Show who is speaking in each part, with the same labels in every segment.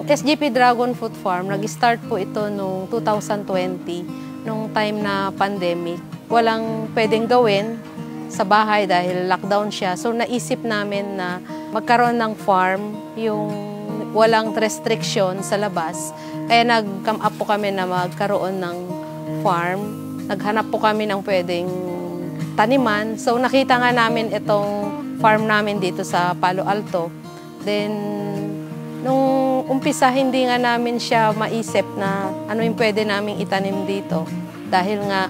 Speaker 1: SGP Dragon Fruit Farm, nag-start po ito noong 2020, nung time na pandemic. Walang pwedeng gawin sa bahay dahil lockdown siya. So naisip namin na magkaroon ng farm, yung walang restriction sa labas. Kaya nag-come up po kami na magkaroon ng farm. Naghanap po kami ng pwedeng taniman. So nakita nga namin itong farm namin dito sa Palo Alto. Then nung umpisa, hindi nga namin siya maisip na ano yung pwede naming itanim dito. Dahil nga,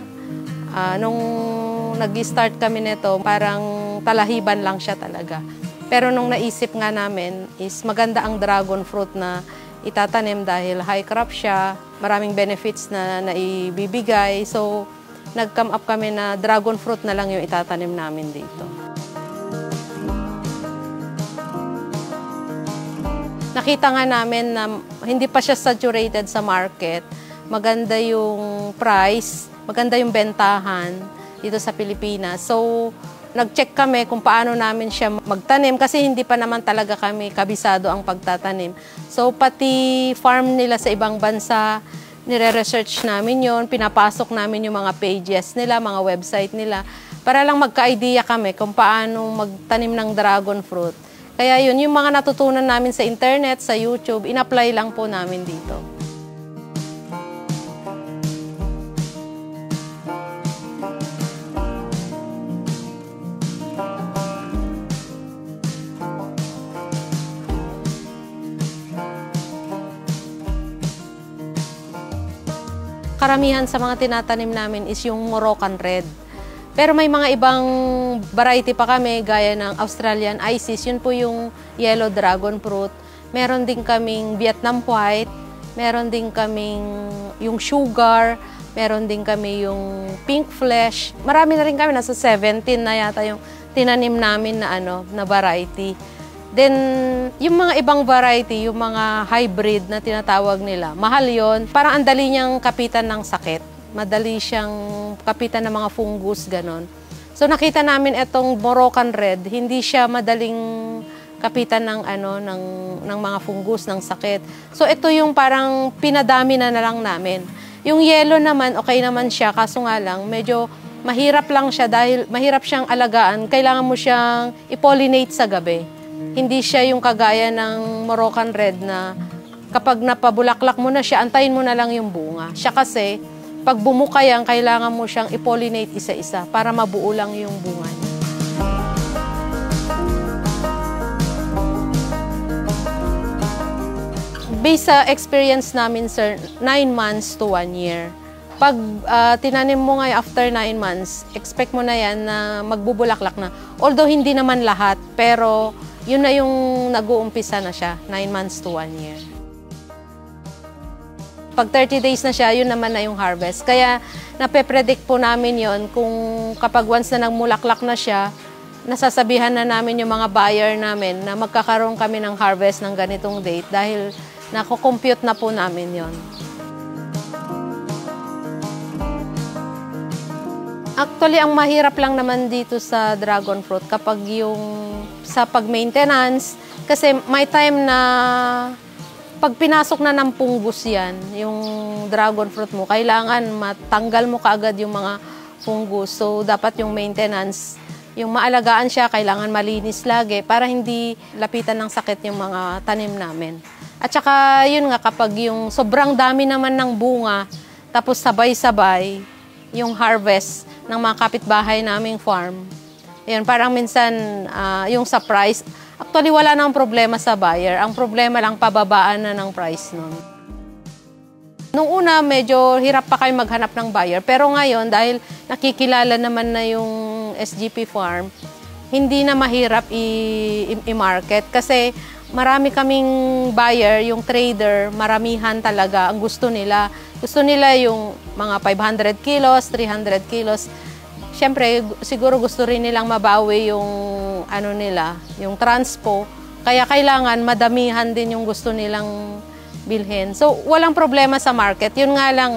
Speaker 1: nung nag-start kami nito, parang talahiban lang siya talaga. Pero nung naisip nga namin is maganda ang dragon fruit na itatanim dahil high crop siya, maraming benefits na naibibigay. So, nag-come up kami na dragon fruit na lang yung itatanim namin dito. Nakita nga namin na hindi pa siya saturated sa market. Maganda yung price, maganda yung bentahan dito sa Pilipinas. So, nag-check kami kung paano namin siya magtanim kasi hindi pa naman talaga kami kabisado ang pagtatanim. So, pati farm nila sa ibang bansa, nire-research namin yon, pinapasok namin yung mga pages nila, mga website nila, para lang magka-idea kami kung paano magtanim ng dragon fruit. Kaya yun, yung mga natutunan namin sa internet, sa YouTube, in-apply lang po namin dito. Karamihan sa mga tinatanim namin is yung Moroccan Red. Pero may mga ibang variety pa kami, gaya ng Australian Isis, yun po yung yellow dragon fruit. Meron din kaming Vietnam White, meron din kaming yung sugar, meron din kami yung pink flesh. Marami na rin kami, nasa 17 na yata yung tinanim namin na, na variety. Then, yung mga ibang variety, yung mga hybrid na tinatawag nila, mahal yon. Parang ang dali niyang kapitan ng sakit. Madali siyang kapitan ng mga fungus, ganon. So nakita namin itong Moroccan Red, hindi siya madaling kapitan ng ng mga fungus, ng sakit. So ito yung parang pinadami na lang namin. Yung yellow naman, okay naman siya, kaso nga lang medyo mahirap lang siya dahil mahirap siyang alagaan. Kailangan mo siyang i-pollinate sa gabi. Hindi siya yung kagaya ng Moroccan Red na kapag napabulaklak mo na siya, antayin mo na lang yung bunga. Siya kasi pag bumuka yan, kailangan mo siyang i-pollinate isa-isa para mabuo lang yung bunga niya. Based sa experience namin, sir, 9 months to 1 year. Pag tinanim mo nga after 9 months, expect mo na yan na magbubulaklak na. Although hindi naman lahat, pero yun na yung nag-uumpisa na siya, 9 months to 1 year. Pag 30 days na siya, yun naman na yung harvest. Kaya nape-predict po namin yon kung kapag once na nagmulaklak na siya, nasasabihan na namin yung mga buyer namin na magkakaroon kami ng harvest ng ganitong date dahil nako-compute na po namin yon. Actually, ang mahirap lang naman dito sa dragon fruit kapag yung sa pag-maintenance, kasi may time na pag pinasok na ng fungus yan, yung dragon fruit mo, kailangan matanggal mo kaagad yung mga fungus. So, dapat yung maintenance, yung maalagaan siya, kailangan malinis lagi para hindi lapitan ng sakit yung mga tanim namin. At saka, yun nga, kapag yung sobrang dami naman ng bunga, tapos sabay-sabay yung harvest ng mga kapitbahay naming farm, yun, parang minsan yung sa price, actually, wala nang problema sa buyer. Ang problema lang, pababaan na ng price nun. Nung una, medyo hirap pa kayo maghanap ng buyer. Pero ngayon, dahil nakikilala naman na yung SGP Farm, hindi na mahirap i-market. Kasi marami kaming buyer, yung trader, maramihan talaga ang gusto nila. Gusto nila yung mga 500 kilos, 300 kilos. Siyempre, siguro gusto rin nilang mabawi yung nila, yung transpo. Kaya kailangan madamihan din yung gusto nilang bilhin. So, walang problema sa market. Yun nga lang,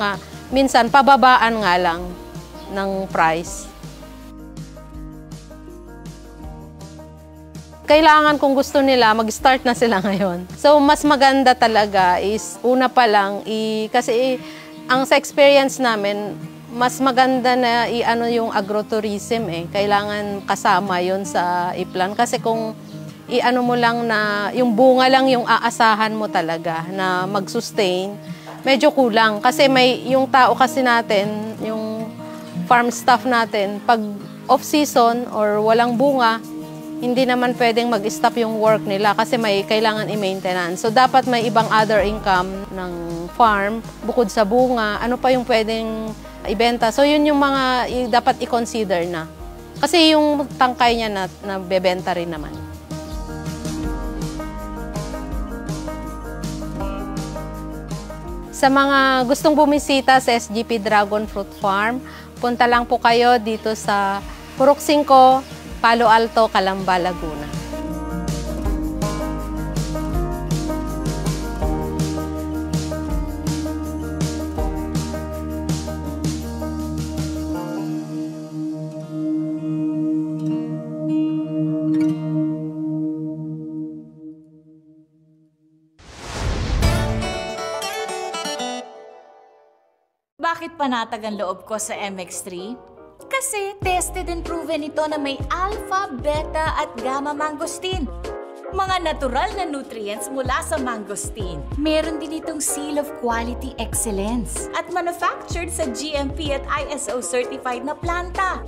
Speaker 1: minsan pababaan nga lang ng price. kailangan kung gusto nila, mag-start na sila ngayon. So, mas maganda talaga is, una pa lang, kasi ang sa experience namin, mas maganda na i-ano yung agrotourism Kailangan kasama yon sa i-plan. Kasi kung i-ano mo lang na, yung bunga lang yung aasahan mo talaga na mag-sustain, medyo kulang. Kasi yung tao kasi natin, yung farm staff natin, pag off-season or walang bunga, hindi naman pwedeng mag-stop yung work nila kasi may kailangan i-maintenance. So, dapat may ibang other income ng farm, bukod sa bunga, ano pa yung pwedeng ibenta. So, yun yung mga dapat i-consider na. Kasi yung tangkay niya na bebenta rin naman. Sa mga gustong bumisita sa SGP Dragon Fruit Farm, punta lang po kayo dito sa Purok 5, Palo Alto, Calamba, Laguna.
Speaker 2: Bakit panatag ang loob ko sa MX3? Kasi tested and proven ito na may alpha, beta at gamma mangosteen. Mga natural na nutrients mula sa mangosteen. Meron din itong seal of quality excellence at manufactured sa GMP at ISO certified na planta.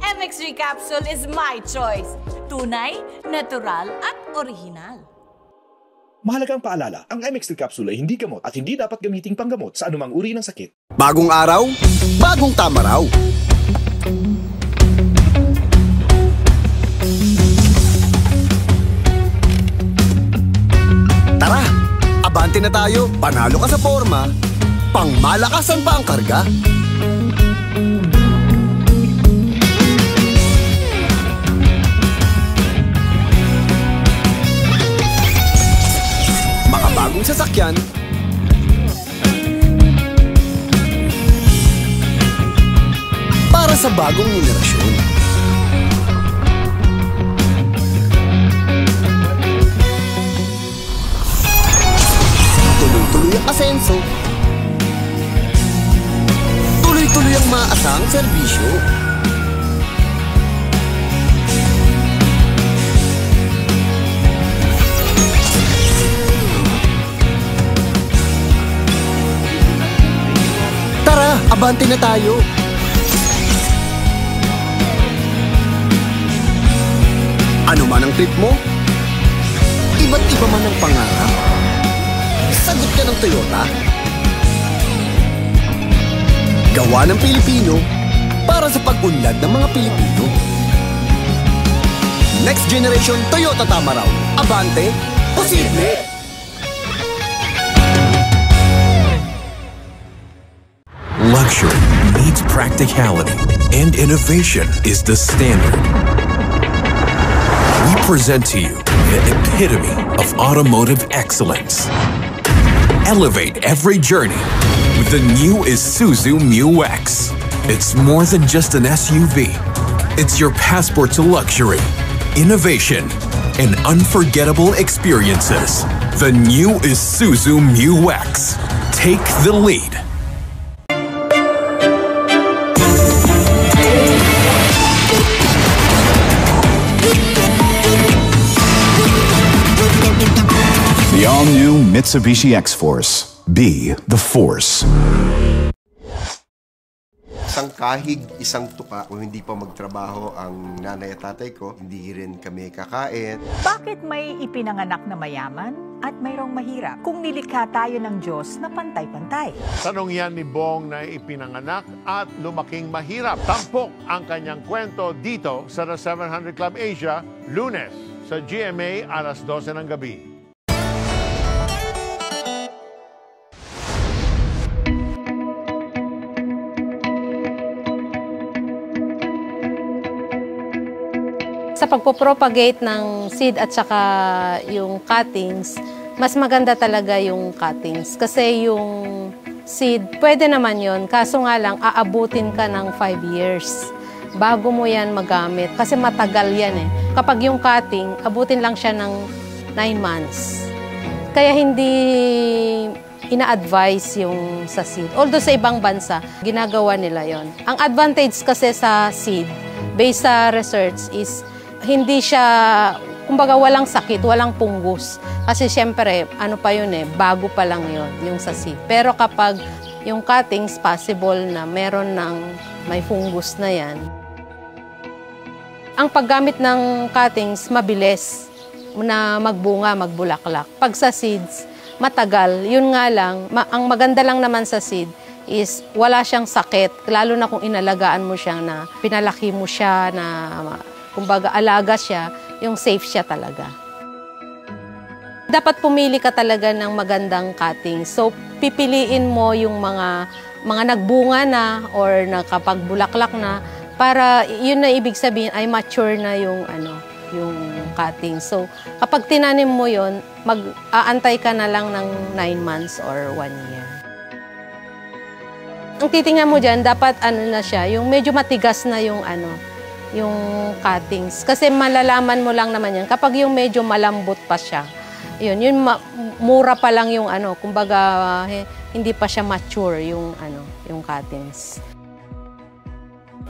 Speaker 2: MX3 capsule is my choice. Tunay, natural at original.
Speaker 3: Mahalagang paalala, ang MX3 capsule ay hindi gamot at hindi dapat gamiting panggamot sa anumang uri ng sakit.
Speaker 4: Bagong araw, bagong Tamaraw. Tara, abante na tayo. Panalo ka sa forma, pangmalakasan pa ang karga. Makabagong sasakyan, para sa bagong henerasyon. Tuloy-tuloy ang asenso. Tuloy-tuloy ang maasang serbisyo. Tara, abante na tayo. Ano man ang trip mo, iba't iba man ang pangarap. Sagot ka ng Toyota. Gawa ng Pilipino para sa pag-unlad ng mga Pilipino. Next generation Toyota Tamaraw. Abante, posible!
Speaker 5: Luxury meets practicality, and innovation is the standard. We present to you the epitome of automotive excellence. Elevate every journey with the new Isuzu Mu-X. It's more than just an SUV. It's your passport to luxury, innovation, and unforgettable experiences. The new Isuzu Mu-X. Take the lead.
Speaker 6: The all-new Mitsubishi X-Force. Be the force.
Speaker 7: Isang kahig, isang tuka. Kung hindi pa magtrabaho ang nanay at tatay ko, hindi rin kami kakain.
Speaker 8: Bakit may ipinanganak na mayaman at mayroong mahirap kung nilikha tayo ng Diyos na pantay-pantay?
Speaker 9: Tanong yan ni Bong na ipinanganak at lumaking mahirap. Tampok ang kanyang kwento dito sa The 700 Club Asia, Lunes sa GMA alas 12 ng gabi.
Speaker 1: Sa pagpopropagate ng seed at saka yung cuttings, mas maganda talaga yung cuttings. Kasi yung seed, pwede naman yon, kaso nga lang, aabutin ka ng 5 years bago mo yan magamit. Kasi matagal yan kapag yung cutting, abutin lang siya ng 9 months. Kaya hindi ina-advise yung sa seed. Although sa ibang bansa, ginagawa nila yon. Ang advantage kasi sa seed, based sa research, is hindi siya, kumbaga walang sakit, walang punggus. Kasi syempre, ano pa yun bago pa lang yun, yung sa seed. Pero kapag yung cuttings, possible na meron ng may fungus na yan. Ang paggamit ng cuttings, mabilis na magbunga, magbulaklak. Pag sa seeds, matagal. Yun nga lang, ang maganda lang naman sa seed is wala siyang sakit. Lalo na kung inalagaan mo siya na pinalaki mo siya na kumbaga alaga siya, yung safe siya talaga. Dapat pumili ka talaga ng magandang cutting. So, pipiliin mo yung mga nagbunga na or nakapagbulaklak na para yun na ibig sabihin ay mature na yung yung cutting. So, kapag tinanim mo yun, mag-aantay ka na lang ng 9 months or 1 year. Ang titingnan mo dyan, dapat na siya, yung medyo matigas na yung yung cuttings. Kasi malalaman mo lang naman yan kapag yung medyo malambot pa siya. Yun mura pa lang yung kumbaga hindi pa siya mature yung yung cuttings.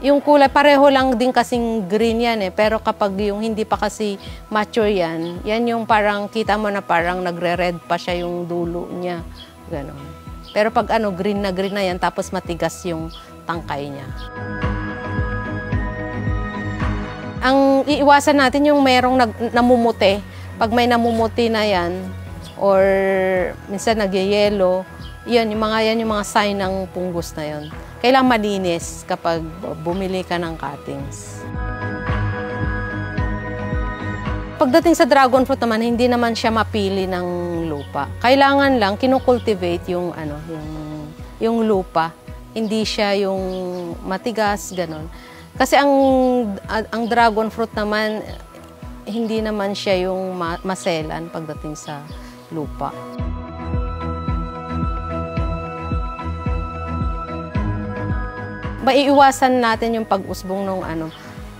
Speaker 1: Yung kulay pareho lang din kasing green yan pero kapag yung hindi pa kasi mature yan yung parang kita mo na parang nagre-red pa siya yung dulo niya. Ganon. Pero pag green na yan tapos matigas yung tangkay niya. Ang iiwasan natin yung merong namumuti. Pag may namumuti na yan, or minsan nagyayelo, yung mga sign ng punggos na yon. Kailangan malinis kapag bumili ka ng cuttings. Pagdating sa dragon fruit naman, hindi naman siya mapili ng lupa. Kailangan lang kinukultivate yung yung lupa. Hindi siya yung matigas, ganon. Kasi ang dragon fruit naman, hindi naman siya yung maselan pagdating sa lupa. Maiiwasan natin yung pag-usbong ng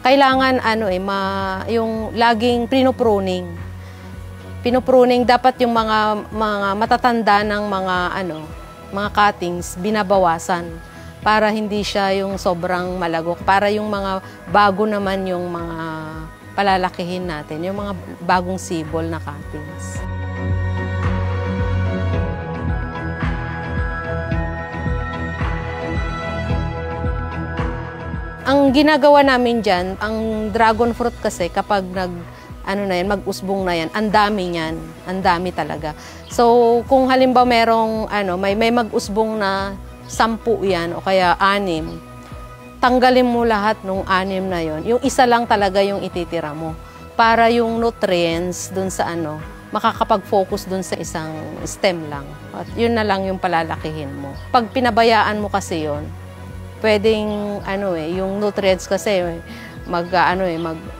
Speaker 1: kailangan yung laging pinupruning. Pinupruning dapat yung mga matatanda ng mga cuttings binabawasan para hindi siya yung sobrang malagok. Para yung mga bago naman yung mga palalakihin natin, yung mga bagong sibol na cuttings. Ang ginagawa namin dyan, ang dragon fruit kasi kapag mag-usbong na yan, ang dami niyan, ang dami talaga. So kung halimbawa merong may mag-usbong na 10 yan o kaya 6, tanggalin mo lahat ng 6 na yon. Yung isa lang talaga yung ititira mo para yung nutrients dun sa makakapag-focus dun sa isang stem lang. At yun na lang yung palalakihin mo. Pag pinabayaan mo kasi yon, pwedeng yung nutrients kasi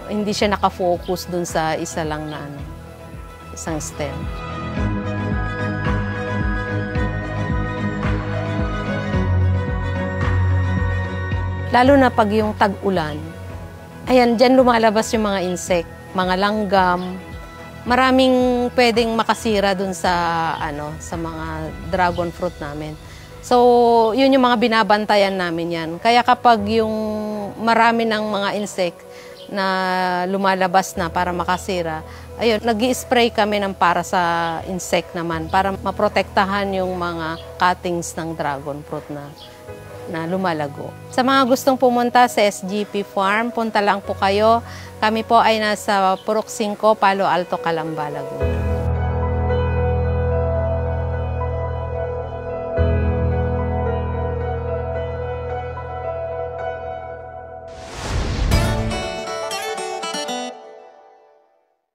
Speaker 1: hindi siya nakafocus dun sa isa lang na isang stem. Lalo na pag yung tag-ulan, ayan, dyan lumalabas yung mga insect, mga langgam. Maraming pwedeng makasira dun sa mga dragon fruit namin. So, yun yung mga binabantayan namin yan. Kaya kapag yung marami ng mga insect na lumalabas na para makasira, ayun, nag-i-spray kami ng para sa insect naman para maprotektahan yung mga cuttings ng dragon fruit na lumalago. Sa mga gustong pumunta sa SGP Farm, punta lang po kayo. Kami po ay nasa Purok 5, Palo Alto, Calamba, Laguna.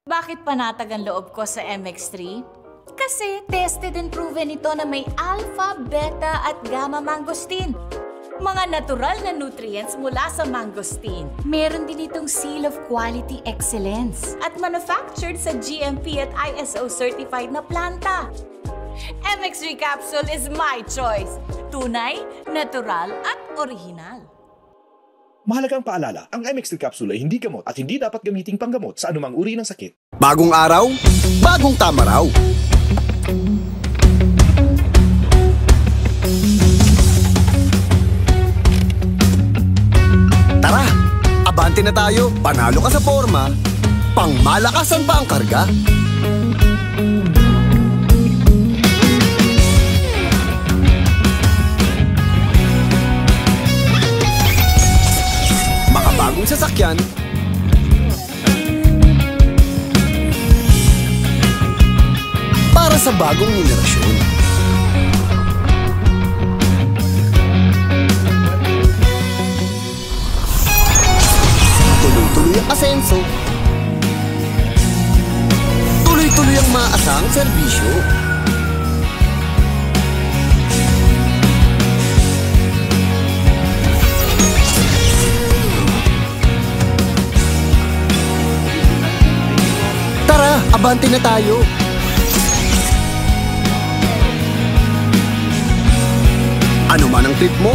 Speaker 2: Bakit panatag ang loob ko sa MX3? Kasi tested and proven ito na may alpha, beta at gamma mangosteen. Mga natural na nutrients mula sa mangosteen. Meron din itong seal of quality excellence at manufactured sa GMP at ISO certified na planta. MX3 capsule is my choice. Tunay, natural at original.
Speaker 3: Mahalagang paalala, ang MX3 capsule ay hindi gamot at hindi dapat gamiting panggamot sa anumang uri ng sakit.
Speaker 4: Bagong araw, bagong tama raw. Tara, abante na tayo. Panalo ka sa forma, pangmalakasan pa ang karga. Makabagong sasakyan, para sa bagong henerasyon. Tuloy-tuloy ang asenso. Tuloy-tuloy ang maaasahang serbisyo. Tara, abante na tayo. Ano man ang trip mo,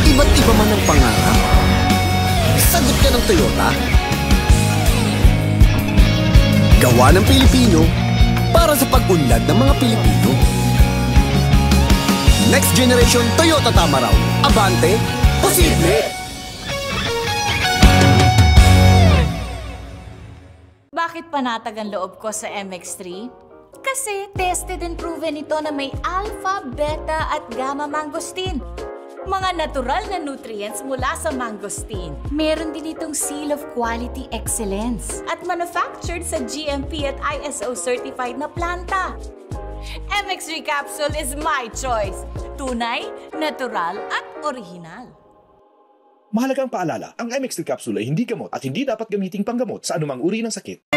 Speaker 4: iba't iba man ang pangarap. Sagot ka ng Toyota. Gawa ng Pilipino para sa pag-unlad ng mga Pilipino. Next generation Toyota Tamaraw. Abante, posible!
Speaker 2: Bakit panatag ang loob ko sa MX3? Kasi tested and proven ito na may alpha, beta at gamma mangosteen. Mga natural na nutrients mula sa mangosteen. Meron din itong Seal of Quality Excellence at manufactured sa GMP at ISO certified na planta. MX3 capsule is my choice. Tunay, natural at original.
Speaker 3: Mahalagang paalala, ang MX3 capsule ay hindi gamot at hindi dapat gamiting panggamot sa anumang uri ng sakit.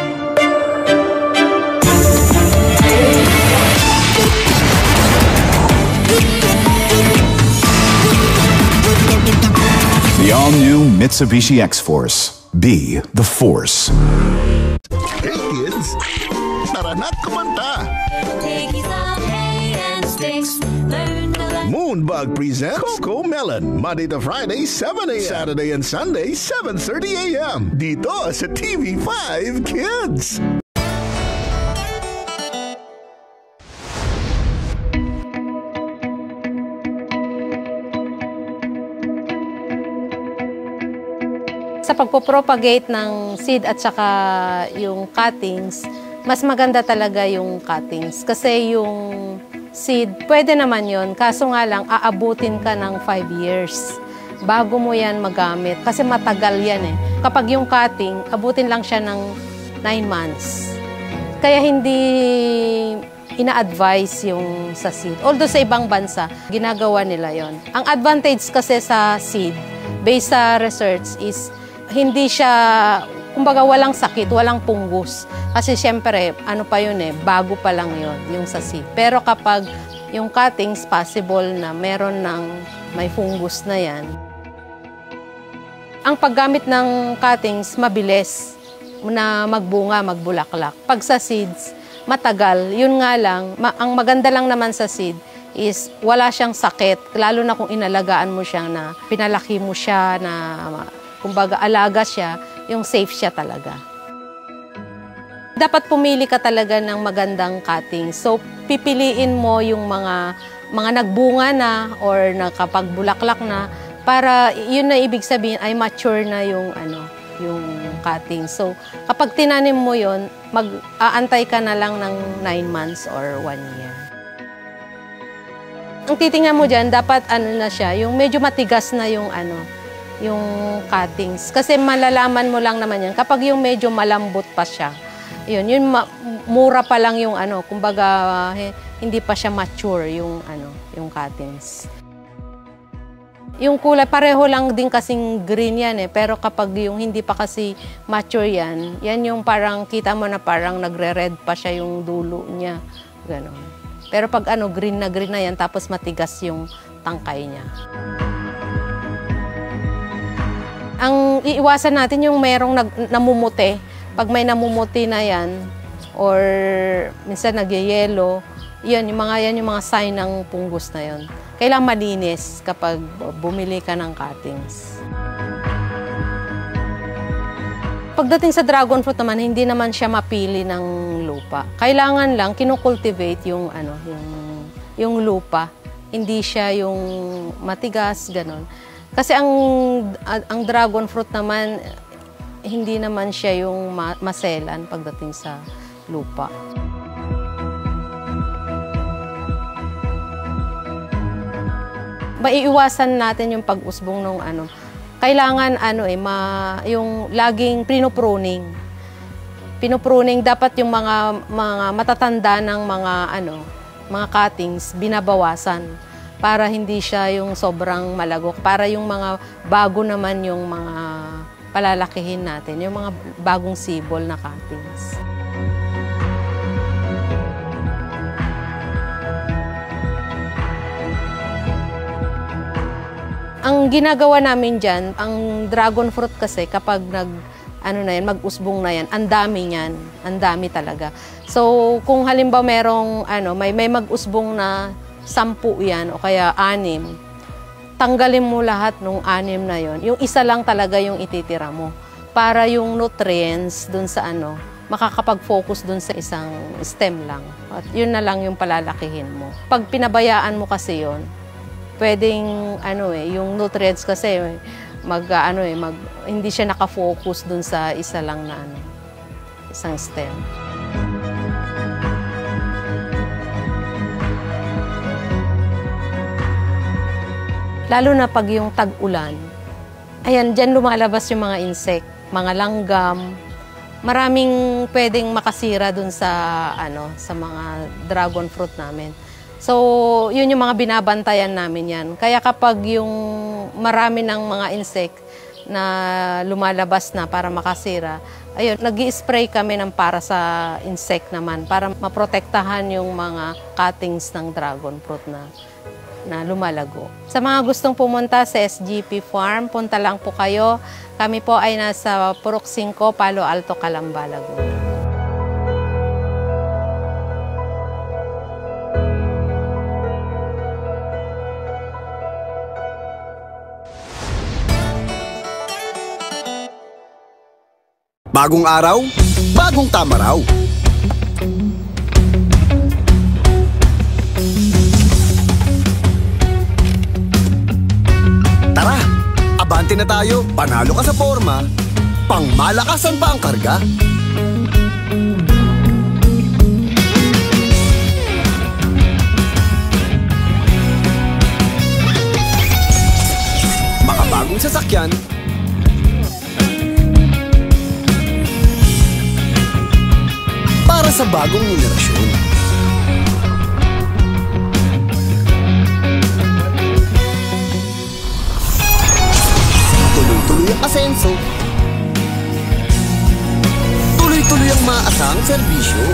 Speaker 6: The all-new Mitsubishi X-Force. Be the force.
Speaker 10: Hey kids, tara na't kumanta! Moonbug presents Coco Melon, Monday to Friday, 7 a.m. Saturday and Sunday, 7:30 a.m. Dito sa TV5 Kids.
Speaker 1: Sa pagpopropagate ng seed at saka yung cuttings, mas maganda talaga yung cuttings. Kasi yung seed, pwede naman yon, kaso nga lang, aabutin ka ng 5 years bago mo yan magamit. Kasi matagal yan eh. Kapag yung cutting, abutin lang siya ng 9 months. Kaya hindi ina-advise yung sa seed. Although sa ibang bansa, ginagawa nila yon. Ang advantage kasi sa seed, based sa research, is hindi siya, kumbaga walang sakit, walang punggus. Kasi syempre, ano pa yun eh, bago pa lang yun, yung sa seed. Pero kapag yung cuttings, possible na meron ng may fungus na yan. Ang paggamit ng cuttings, mabilis na magbunga, magbulaklak. Pag sa seeds, matagal. Yun nga lang, ang maganda lang naman sa seed is wala siyang sakit. Lalo na kung inalagaan mo siya na pinalaki mo siya na kumbaga alaga siya, yung safe siya talaga. Dapat pumili ka talaga ng magandang cutting. So, pipiliin mo yung mga nagbunga na or nakapagbulaklak na para yun na ibig sabihin ay mature na yung cutting. So, kapag tinanim mo yun, mag-aantay ka na lang ng 9 months or 1 year. Ang titingnan mo dyan, dapat na siya, yung medyo matigas na yung yung cuttings. Kasi malalaman mo lang naman yan kapag yung medyo malambot pa siya. Yun mura pa lang yung kumbaga hindi pa siya mature yung cuttings. Yung kulay pareho lang din kasing green yan eh, pero kapag yung hindi pa kasi mature yan yung parang kita mo na parang nagre-red pa siya yung dulo niya. Ganon. Pero pag green na yan tapos matigas yung tangkay niya. Ang iiwasan natin yung merong namumuti. Pag may namumuti na yan, or minsan nagyayelo, yung mga sign ng punggos na yon. kailangan malinis kapag bumili ka ng cuttings. Pagdating sa dragon fruit naman, hindi naman siya mapili ng lupa. Kailangan lang kinocultivate yung yung lupa. Hindi siya yung matigas, ganon. Kasi ang dragon fruit naman, hindi naman siya yung maselan pagdating sa lupa. Maiiwasan natin yung pag-usbong ng kailangan yung laging pinupruning. Pinupruning dapat yung mga matatanda ng mga cuttings binabawasan para hindi siya yung sobrang malagok, para yung mga bago naman yung mga palalakihin natin, yung mga bagong sibol na cuttings. Ang ginagawa namin dyan, ang dragon fruit kasi kapag mag-usbong na yan, ang dami niyan, ang dami talaga. So kung halimbawa merong may mag-usbong na 10 yan o kaya 6, tanggalin mo lahat ng 6 na yon. Yung isa lang talaga yung ititira mo para yung nutrients dun sa makakapag-focus dun sa isang stem lang. At yun na lang yung palalakihin mo. Pag pinabayaan mo kasi yon, pwedeng yung nutrients kasi hindi siya nakafocus dun sa isa lang na isang stem. Lalo na pag yung tag-ulan, ayan, dyan lumalabas yung mga insect, mga langgam. Maraming pwedeng makasira dun sa mga dragon fruit namin. So, yun yung mga binabantayan namin yan. Kaya kapag yung marami ng mga insect na lumalabas na para makasira, ayun, nag-i-spray kami ng para sa insect naman para maprotektahan yung mga cuttings ng dragon fruit na lumalago. Sa mga gustong pumunta sa SGP Farm, punta lang po kayo. Kami po ay nasa Purok 5, Palo Alto, Calamba, Laguna.
Speaker 4: Bagong araw, bagong tamaraw. Tara, abante na tayo. Panalo ka sa forma, pangmalakasan pa ang karga. Makabagong sasakyan, para sa bagong henerasyon. Tuloy-tuloy ang asenso. Tuloy-tuloy ang maasang serbisyo.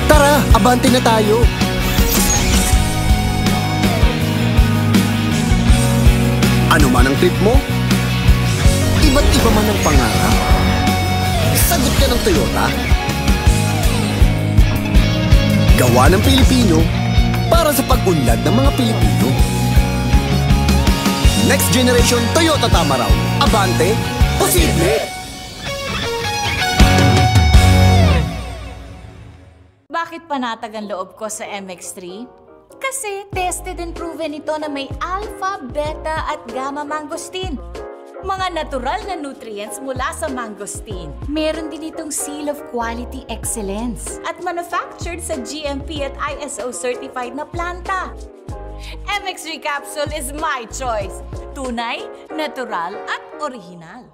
Speaker 4: Tara, abante na tayo. Ano man ang trip mo, iba't iba man ang pangarap, sagot ka ng Toyota. Gawa ng Pilipino para sa pag-unlad ng mga Pilipino. Next Generation Toyota Tamaraw. Abante, posible!
Speaker 2: Bakit panatag ang loob ko sa MX3? Kasi tested and proven ito na may alpha, beta at gamma mangosteen. Mga natural na nutrients mula sa mangosteen. Meron din itong seal of quality excellence at manufactured sa GMP at ISO certified na planta. MX3 capsule is my choice. Tunay, natural at original.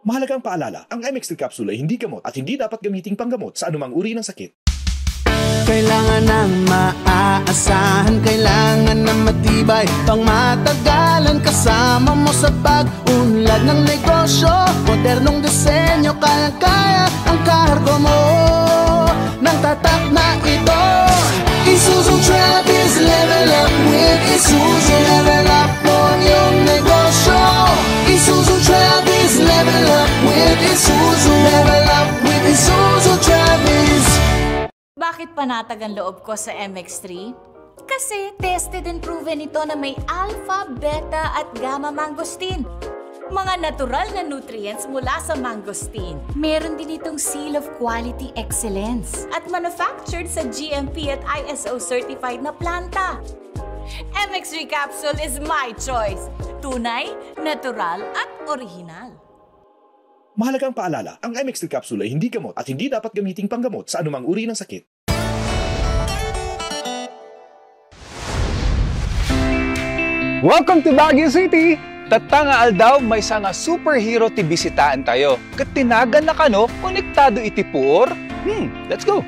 Speaker 3: Mahalagang paalala, ang MX3 capsule ay hindi gamot at hindi dapat gamiting panggamot sa anumang uri ng sakit.
Speaker 11: Kailangan ng maaasahan, kailangan ng matibay, pang matagalan kasama mo sa pag-unlad ng negosyo. Modernong disenyo, kayang-kaya ang kargo mo ng tatak na ito. Isuzu Travis, level up with Isuzu, level up mo yung negosyo. Level up with Isuzu. Level up with Isuzu, Travis.
Speaker 2: Bakit panatag ang loob ko sa MX-3? Kasi tested and proven ito na may alpha, beta at gamma mangosteen. Mga natural na nutrients mula sa mangosteen. Meron din itong seal of quality excellence at manufactured sa GMP at ISO certified na planta. MX3 capsule is my choice. Tunay, natural at original.
Speaker 3: Mahalagang paalala, ang MX3 capsule ay hindi gamot at hindi dapat gamiting panggamot sa anumang uri ng sakit.
Speaker 12: Welcome to Baguio City! Tatanga aldaw may nga superhero ti bisitaan tayo. Kat tinagan na kano, konektado iti puor? Let's go!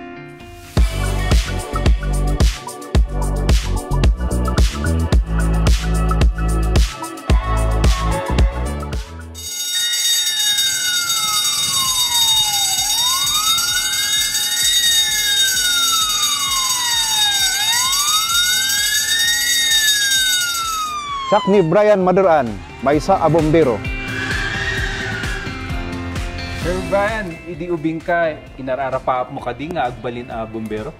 Speaker 13: Sak ni Brian Maduran, maysa a bombero.
Speaker 14: Sir Brian, idi ubing ka, inararapa mo ka di nga agbalin a bombero?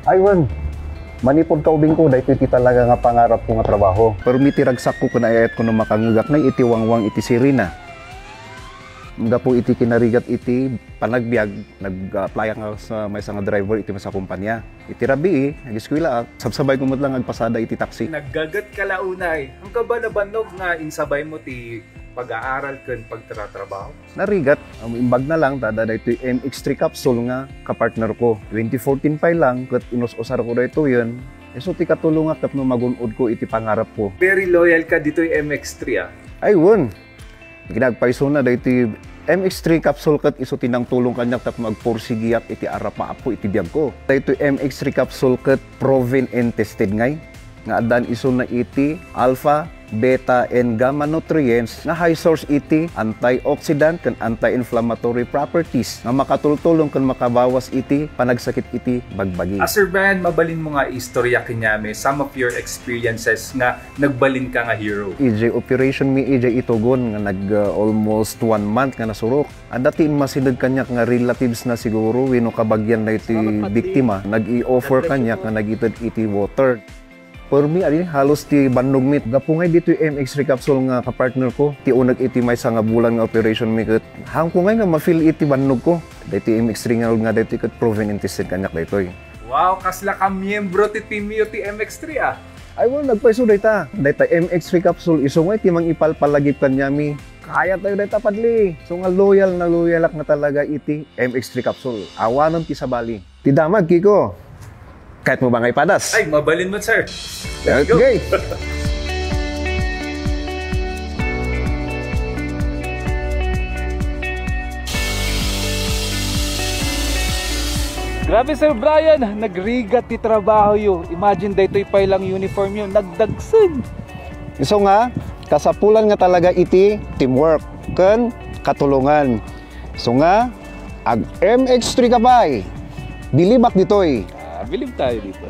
Speaker 13: Aywan, manipod ka ubing ko, dahil iti talaga nga pangarap ko nga trabaho. Pero mitiragsak ko kunayayat ko na makangagak na iti wangwang iti sirina. Mga po iti kinarigat iti panagbiag, nag-apply nga sa may nga driver iti sa kumpanya. Iti rabi nag-eskwela, sabsabay ko mo lang agpasada iti taxi.
Speaker 14: Naggagat ka launay, ang kaba na banog nga insabay mo ti pag-aaral kan pagtratrabaho?
Speaker 13: Narigat, imbag na lang, tada ito yung MX3 capsule nga kapartner ko. 2014 pa lang, kat inus-usar ko na ito yun. So ti katulong nga tapno magunod ko iti pangarap ko.
Speaker 14: Very loyal ka dito yung MX3 ah?
Speaker 13: Ayun. Ginagpaiso na dahil MX3 capsule kat iso tinang tulong kanyak tap magpursigiyak iti arap maapo iti biyag ko. Dahil MX3 capsule kat proven and tested ngay. Nga adan iso na iti alpha, beta, and gamma nutrients nga high source iti antioxidant kan anti-inflammatory properties nga makatultulong kan makabawas iti panagsakit iti bagbagi.
Speaker 14: Sir Brian, mabalin mo nga istorya kanyame some of your experiences nga nagbalin ka nga hero.
Speaker 13: EJ operation mi EJ itugon nga nag almost 1 month nga nasurok. Adatin masinag kanyak nga relatives na siguro wino kabagyan na iti biktima nag-i-offer kanyak nga nagitad iti water. For me, halos ti bandog mit. Gapungay dito yung MX3 capsule nga kapartner ko. Ti unag iti may nga bulan nga operation mi kat. Hangpungay nga ma-feel iti bandog ko. Dito MX3 nga dito kat proven and tested kanyak dito.
Speaker 14: Wow, kasla ka miyembro ti team yo ti MX3 ah.
Speaker 13: Ay well, nagpaiso dita. Dito MX3 capsule isungay ti mang ipalpalagip kanyami. Kaya tayo dito padli. So nga loyal na loyalak na talaga iti MX3 capsule. Awanon ti sabali. Ti damag, Kiko. Kahit mo ba ngay padas?
Speaker 14: Ay, mabalin mo, sir.
Speaker 13: Let's go! Okay.
Speaker 14: Grabe, Sir Brian. Nagrigat ti trabaho yo. Imagine daytoy pa ilang uniform yo. Nagdagsan.
Speaker 13: So nga, kasapulan nga talaga iti teamwork. Ken katulungan. So nga, ag MX3 kapay. Bilibak ditoy.
Speaker 14: Believe tayo dito.